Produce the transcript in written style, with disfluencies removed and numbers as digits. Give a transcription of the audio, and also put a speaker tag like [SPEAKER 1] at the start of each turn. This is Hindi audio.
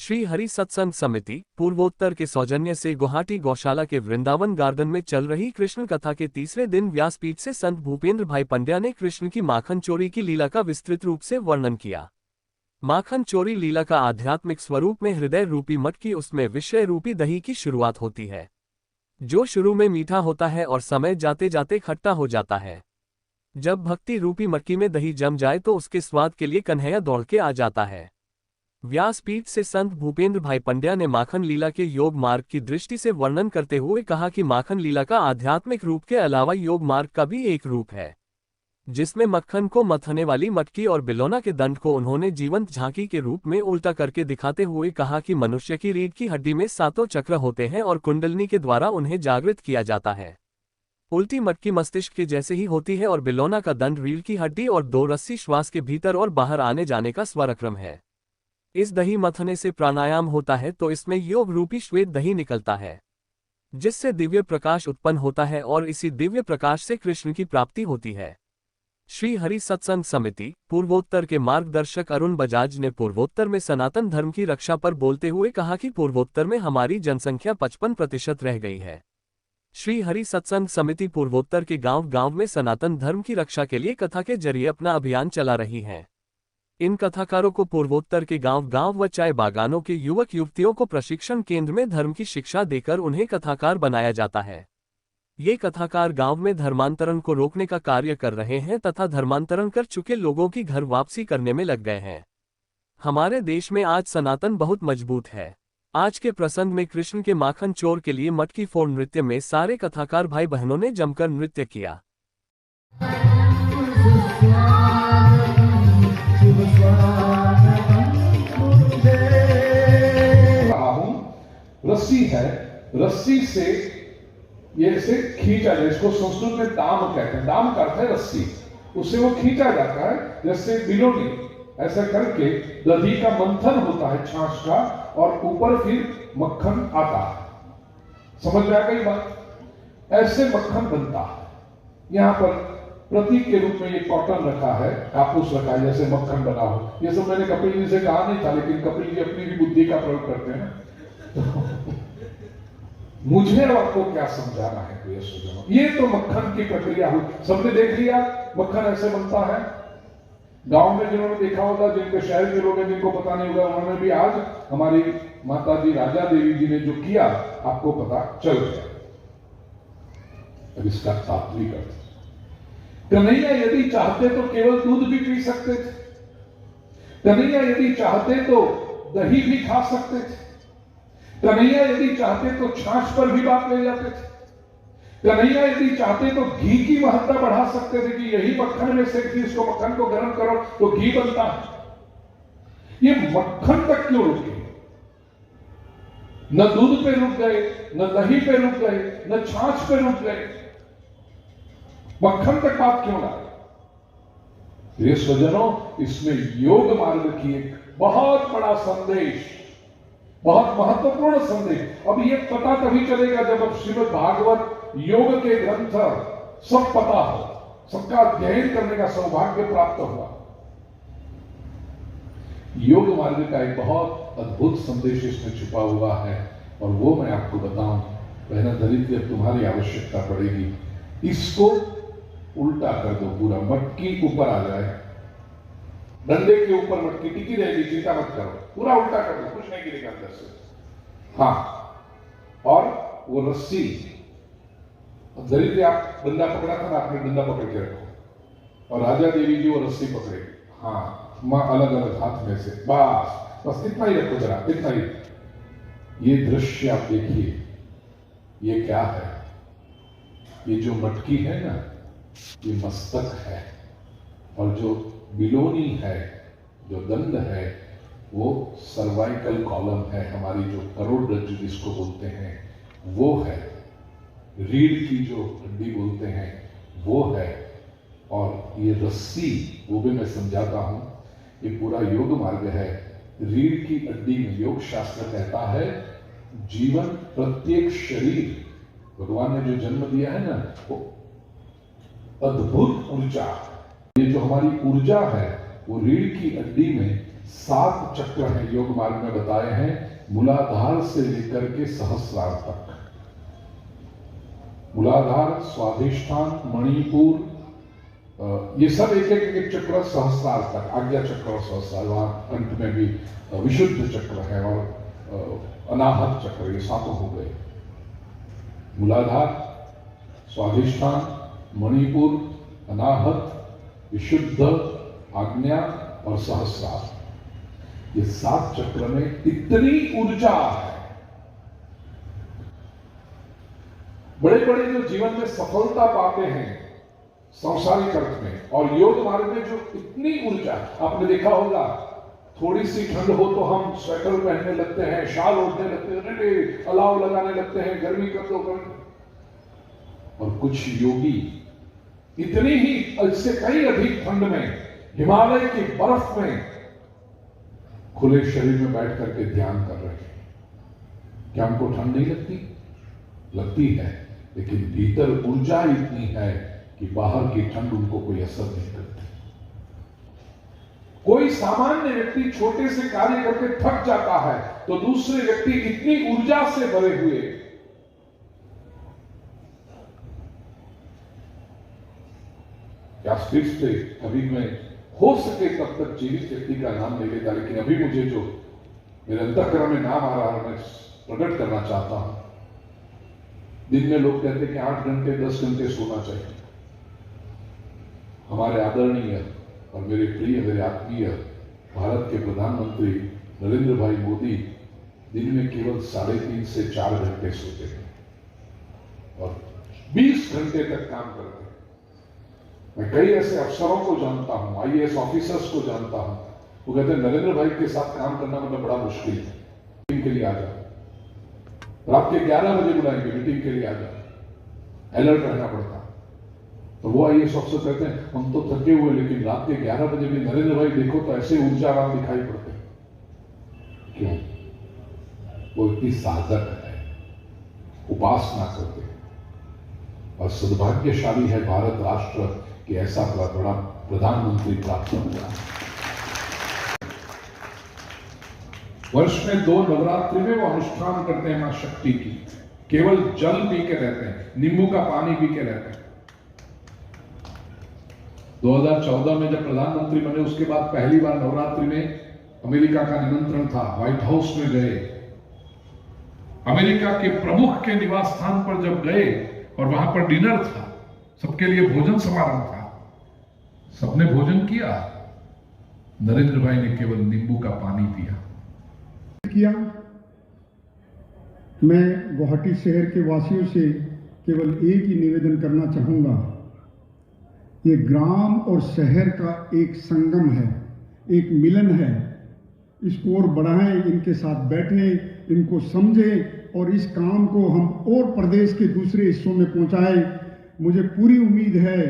[SPEAKER 1] श्री हरि सत्संग समिति पूर्वोत्तर के सौजन्य से गुवाहाटी गौशाला के वृंदावन गार्डन में चल रही कृष्ण कथा के तीसरे दिन व्यासपीठ से संत भूपेंद्र भाई पंड्या ने कृष्ण की माखन चोरी की लीला का विस्तृत रूप से वर्णन किया। माखन चोरी लीला का आध्यात्मिक स्वरूप में हृदय रूपी मटकी उसमें विषय रूपी दही की शुरुआत होती है, जो शुरू में मीठा होता है और समय जाते जाते खट्टा हो जाता है। जब भक्ति रूपी मटकी में दही जम जाए तो उसके स्वाद के लिए कन्हैया दौड़ के आ जाता है। व्यासपीठ से संत भूपेंद्र भाई पंड्या ने माखन लीला के योग मार्ग की दृष्टि से वर्णन करते हुए कहा कि माखन लीला का आध्यात्मिक रूप के अलावा योग मार्ग का भी एक रूप है, जिसमें मक्खन को मथने वाली मटकी और बिलौना के दंड को उन्होंने जीवंत झांकी के रूप में उल्टा करके दिखाते हुए कहा कि मनुष्य की रीढ़ की हड्डी में 7 चक्र होते हैं और कुंडलिनी के द्वारा उन्हें जागृत किया जाता है। उल्टी मटकी मस्तिष्क के जैसे ही होती है और बिलौना का दंड रीढ़ की हड्डी और 2 रस्सी श्वास के भीतर और बाहर आने जाने का स्वरक्रम है। इस दही मथने से प्राणायाम होता है तो इसमें योग रूपी श्वेत दही निकलता है, जिससे दिव्य प्रकाश उत्पन्न होता है और इसी दिव्य प्रकाश से कृष्ण की प्राप्ति होती है। श्री हरि सत्संग समिति पूर्वोत्तर के मार्गदर्शक अरुण बजाज ने पूर्वोत्तर में सनातन धर्म की रक्षा पर बोलते हुए कहा कि पूर्वोत्तर में हमारी जनसंख्या 55% रह गई है। श्री हरि सत्संग समिति पूर्वोत्तर के गांव-गांव में सनातन धर्म की रक्षा के लिए कथा के जरिए अपना अभियान चला रही है। इन कथाकारों को पूर्वोत्तर के गांव-गांव व चाय बागानों के युवक युवतियों को प्रशिक्षण केंद्र में धर्म की शिक्षा देकर उन्हें कथाकार बनाया जाता है। ये कथाकार गांव में धर्मांतरण को रोकने का कार्य कर रहे हैं तथा धर्मांतरण कर चुके लोगों की घर वापसी करने में लग गए हैं। हमारे देश में आज सनातन बहुत मजबूत है। आज के प्रसंग में कृष्ण के माखन चोर के लिए मटकी फोड़ नृत्य में सारे कथाकार भाई बहनों ने जमकर नृत्य किया।
[SPEAKER 2] रस्सी है, रस्सी से ये ऐसे खींचा जाए, इसको संस्कृत में दाम कहते हैं। दाम का अर्थ है रस्सी, उससे वो खींचा जाता है जैसे बिलोनी। ऐसा करके दही का मंथन होता है छाछ का और ऊपर फिर मक्खन आता है। समझ में आ गई बात? ऐसे मक्खन बनता है। यहाँ पर प्रतीक के रूप में ये कॉटन रखा है, कापूस रखा है, जैसे मक्खन बना हो। ये सब मैंने कपिल जी से कहा नहीं था, लेकिन कपिल जी अपनी भी बुद्धि का प्रयोग करते हैं। तो मुझे और आपको क्या समझाना है प्रिय स्वजनों? ये तो मक्खन की प्रक्रिया हुई, सबने देख लिया मक्खन ऐसे बनता है। गांव में जिन्होंने देखा होगा, जिनके शहर के लोग हैं जिनको पता नहीं होगा, उन्होंने भी आज हमारी माता जी राजा देवी जी ने जो किया आपको पता चल गया। अब इसका तात्विक अर्थ, कन्हैया यदि चाहते तो केवल दूध भी पी सकते थे, कन्हैया यदि चाहते तो दही भी खा सकते थे, कन्हैया यदि चाहते तो छाछ पर भी बात ले जाते थे, कन्हैया यदि चाहते तो घी की महत्ता बढ़ा सकते थे कि यही मक्खन में से इसको मक्खन को गर्म करो तो घी बनता है। ये मक्खन तक क्यों रुके? न दूध पे रुक गए, न दही पे रुक गए, न छाछ पे रुक गए, मक्खन तक बात क्यों लाए? प्रिय स्वजनों, इसमें योग मार्ग की एक बहुत बड़ा संदेश, बहुत महत्वपूर्ण संदेश। अब ये पता तभी चलेगा जब अब श्रीमद् भागवत योग के ग्रंथ सब पता हो, सबका अध्ययन करने का सौभाग्य प्राप्त हुआ। योग मार्ग का एक बहुत अद्भुत संदेश इसमें छुपा हुआ है और वो मैं आपको बताऊं। बहना दरिद्र, तुम्हारी आवश्यकता पड़ेगी। इसको उल्टा कर दो, पूरा मटकी ऊपर आ जाए, डंडे के ऊपर मटकी टिकी रहेगी, चिंता मत करो, पूरा उल्टा कर दो, कुछ नहीं गिरेगा अंदर से। हाँ, और वो रस्सी, दरिद्र आप डंडा पकड़ा था ना, आपने डंडा पकड़ के रखो और राजा देवी जी वो रस्सी पकड़े। हाँ, मां अलग अलग हाथ में से, बस इतना ही रखो जरा, इतना ही। ये दृश्य आप देखिए, ये क्या है? ये जो मटकी है ना, ये मस्तक है और जो बिलोनी है, जो दंड है, वो सर्वाइकल कॉलम है, हमारी जो करोड़रज्जु जिसको बोलते हैं वो है। रीढ़ की जो हड्डी बोलते हैं वो है। और ये रस्सी, वो भी मैं समझाता हूं, ये पूरा योग मार्ग है। रीढ़ की हड्डी में योग शास्त्र कहता है जीवन, प्रत्येक शरीर, भगवान ने जो जन्म दिया है ना, वो अद्भुत ऊर्जा। ये जो हमारी ऊर्जा है वो रीढ़ की हड्डी में 7 चक्र हैं योग मार्ग में बताए हैं, मूलाधार से लेकर के सहस्रार तक। मूलाधार, स्वाधिष्ठान, मणिपुर, ये सब एक चक्र सहस्रार तक, आज्ञा चक्र और सहस्रार, वहां अंत में भी विशुद्ध चक्र है और अनाहत चक्र, ये 7 हो गए। मूलाधार, स्वाधिष्ठान, मणिपुर, अनाहत, विशुद्ध, आज्ञा और सहस्रार, ये 7 चक्र में इतनी ऊर्जा है। बड़े बड़े जो जीवन में सफलता पाते हैं सांसारिक अर्थ में और योग मार्ग में, जो इतनी ऊर्जा, आपने देखा होगा थोड़ी सी ठंड हो तो हम स्वेटर पहनने लगते हैं, शाल ओढ़ने लगते हैं, अलाव लगाने लगते हैं, गर्मी कर दो कर। और कुछ योगी इतनी ही, इससे कई अधिक ठंड में, हिमालय की बर्फ में खुले शरीर में बैठ करके ध्यान कर रहे हैं। क्या हमको ठंड नहीं लगती? लगती है, लेकिन भीतर ऊर्जा इतनी है कि बाहर की ठंड उनको कोई असर नहीं करती। कोई सामान्य व्यक्ति छोटे से कार्य करके थक जाता है, तो दूसरे व्यक्ति इतनी ऊर्जा से भरे हुए, या फिर से कभी मैं हो सके तब तक जीवित व्यक्ति का नाम नहीं लेता, लेकिन अभी मुझे जो मेरे अंतःकरण में नाम आ रहा है मैं प्रकट करना चाहता हूं। दिन में लोग कहते हैं कि 8 घंटे 10 घंटे सोना चाहिए। हमारे आदरणीय और मेरे प्रिय, मेरे आत्मीय भारत के प्रधानमंत्री नरेंद्र भाई मोदी दिन में केवल 3.5 से 4 घंटे सोते हैं और 20 घंटे तक काम करते हैं। मैं कई ऐसे अफसरों को जानता हूं, IAS ऑफिसर्स को जानता हूं, वो कहते हैं नरेंद्र भाई के साथ काम करना मतलब बड़ा मुश्किल है। मीटिंग के लिए आ जाओ, रात के 11 बजे बुलाएंगे, मीटिंग के लिए आ जाओ, अलर्ट रहना पड़ता। तो वो IAS ऑफिसर कहते हैं हम तो थके हुए, लेकिन रात के 11 बजे भी नरेंद्र भाई देखो तो ऐसे ऊर्जावान दिखाई पड़ते। क्यों? वो इतनी साधक है, उपासना करते और सद्भाग्यशाली है भारत राष्ट्र कि ऐसा बड़ा प्रधानमंत्री प्राप्त हुआ। वर्ष में 2 नवरात्रि में वो अनुष्ठान करते हैं मां शक्ति की, केवल जल पी के रहते हैं, नींबू का पानी पी के रहते हैं। 2014 में जब प्रधानमंत्री बने उसके बाद पहली बार नवरात्रि में अमेरिका का निमंत्रण था, व्हाइट हाउस में गए। अमेरिका के प्रमुख के निवास स्थान पर जब गए और वहां पर डिनर था, सबके लिए भोजन समारोह था, सबने भोजन किया, नरेंद्र भाई ने केवल नींबू का पानी पिया।
[SPEAKER 3] मैं गुवाहाटी शहर के वासियों से केवल एक ही निवेदन करना चाहूंगा, ये ग्राम और शहर का एक संगम है, एक मिलन है। इसको और बढ़ाएं, इनके साथ बैठें, इनको समझें और इस काम को हम और प्रदेश के दूसरे हिस्सों में पहुंचाएं। मुझे पूरी उम्मीद है